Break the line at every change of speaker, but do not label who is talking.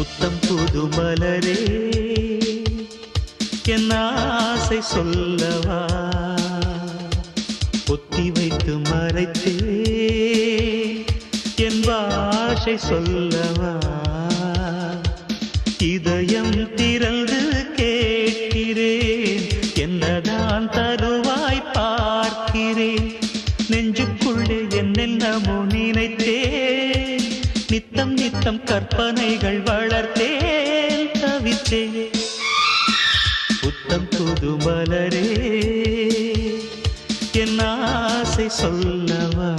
புத்தம் புது மலரே என் ஆசை சொல்லவா பொத்தி வைத்து மறைத்தே என் பாஷை சொல்லவா இதயம் திறந்து கேட்கிறேன் என்னதான் தருவாய் பார்க்கிறேன் நெஞ்சுக்குள்ளே என்னென்னமோ நினைத்தேன் நித்தம் நித்தம் கற்பனைகள் வளர்த்தேன் தவித்தேன் புத்தம் புது மலரே என் ஆசை சொல்லவா